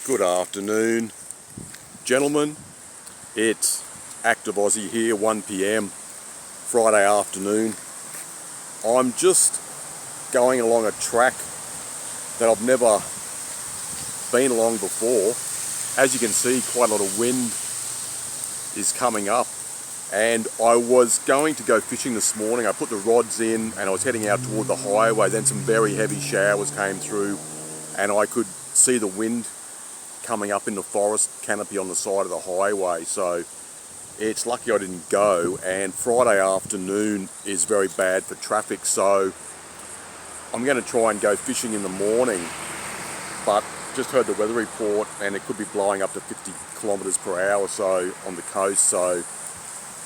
Good afternoon, gentlemen. It's Active Aussie here, 1 p.m, Friday afternoon. I'm just going along a track that I've never been along before. As you can see, quite a lot of wind is coming up, and I was going to go fishing this morning. I put the rods in and I was heading out toward the highway. Then some very heavy showers came through and I could see the wind coming up in the forest canopy on the side of the highway, so it's lucky I didn't go. And Friday afternoon is very bad for traffic, so I'm going to try and go fishing in the morning, but just heard the weather report and it could be blowing up to 50 kilometres per hour or so on the coast, so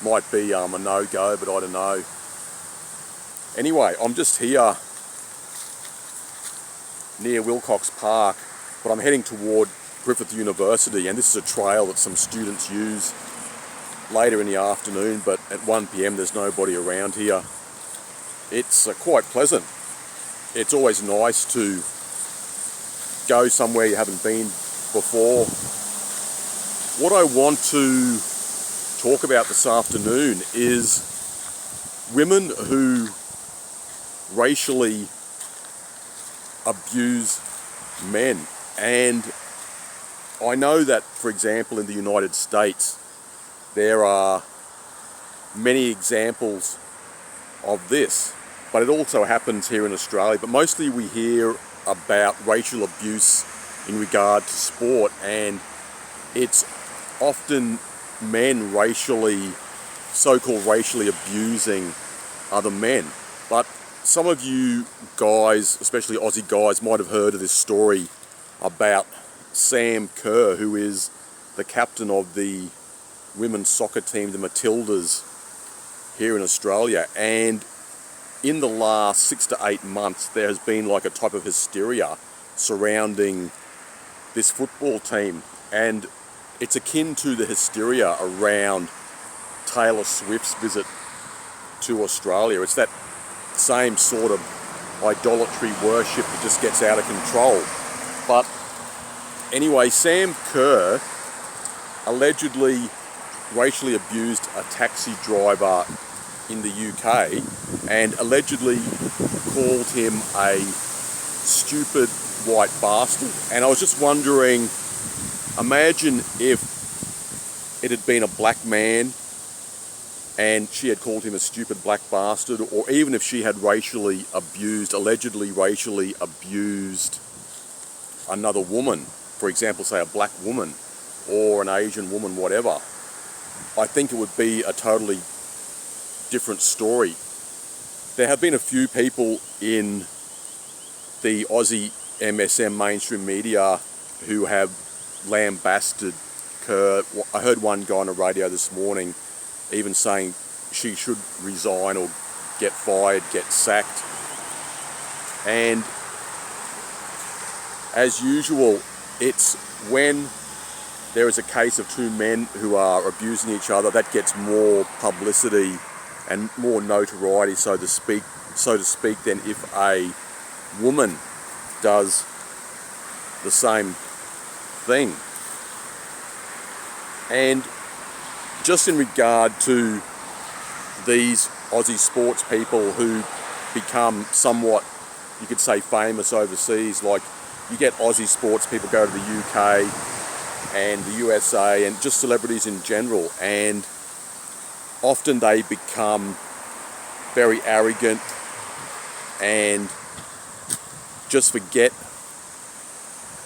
might be a no-go, but I don't know. Anyway, I'm just here near Wilcox Park, but I'm heading toward Griffith University, and this is a trail that some students use later in the afternoon, but at 1 p.m. there's nobody around here. It's quite pleasant. It's always nice to go somewhere you haven't been before. What I want to talk about this afternoon is women who racially abuse men. And I know that, for example, in the United States, there are many examples of this, but it also happens here in Australia. But mostly we hear about racial abuse in regard to sport, and it's often men so-called racially abusing other men. But some of you guys, especially Aussie guys, might have heard of this story about Sam Kerr, who is the captain of the women's soccer team, the Matildas, here in Australia. And in the last 6 to 8 months, there has been like a type of hysteria surrounding this football team. And it's akin to the hysteria around Taylor Swift's visit to Australia. It's that same sort of idolatry worship that just gets out of control. But anyway, Sam Kerr allegedly racially abused a taxi driver in the UK and allegedly called him a stupid white bastard. And I was just wondering, imagine if it had been a black man and she had called him a stupid black bastard, or even if she had allegedly racially abused another woman, for example, say a black woman or an Asian woman, whatever. I think it would be a totally different story. There have been a few people in the Aussie MSM mainstream media who have lambasted Kerr. I heard one guy on the radio this morning even saying she should resign or get fired, get sacked. And as usual, it's when there is a case of two men who are abusing each other that gets more publicity and more notoriety, so to speak, than if a woman does the same thing. And just in regard to these Aussie sports people who become somewhat, you could say, famous overseas, like you get Aussie sports people go to the UK and the USA and just celebrities in general, and often they become very arrogant and just forget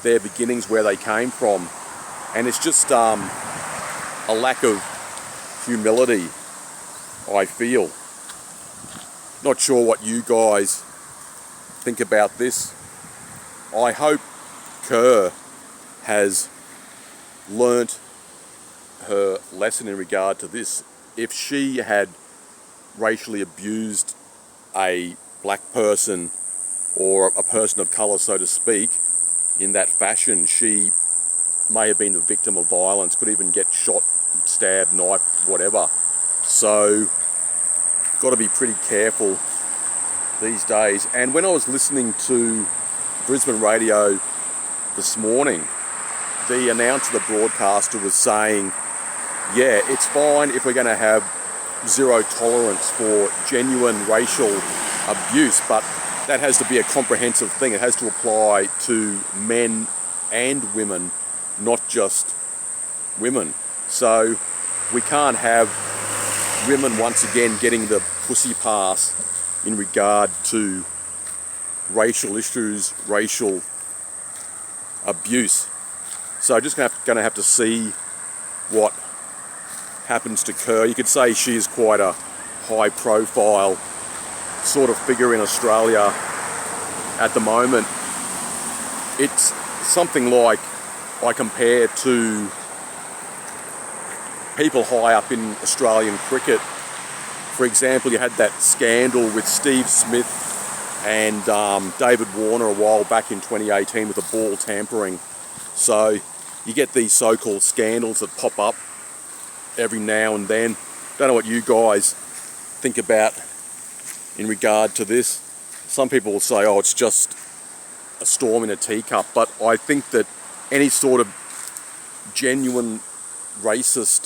their beginnings, where they came from, and it's just a lack of humility, I feel. Not sure what you guys think about this. I hope Kerr has learnt her lesson in regard to this. If she had racially abused a black person or a person of colour, so to speak, in that fashion, she may have been the victim of violence, could even get shot, stabbed, knifed, whatever. So, got to be pretty careful these days. And when I was listening to Brisbane radio this morning, the announcer, the broadcaster, was saying, yeah, it's fine if we're going to have zero tolerance for genuine racial abuse, but that has to be a comprehensive thing. It has to apply to men and women, not just women. So we can't have women once again getting the pussy pass in regard to racial issues, racial abuse. So just going to have to see what happens to Kerr. You could say she is quite a high profile sort of figure in Australia at the moment. It's something like I compare to people high up in Australian cricket. For example, you had that scandal with Steve Smith and David Warner a while back in 2018 with the ball tampering. So you get these so-called scandals that pop up every now and then. Don't know what you guys think about in regard to this. Some people will say, oh, it's just a storm in a teacup, but I think that any sort of genuine racist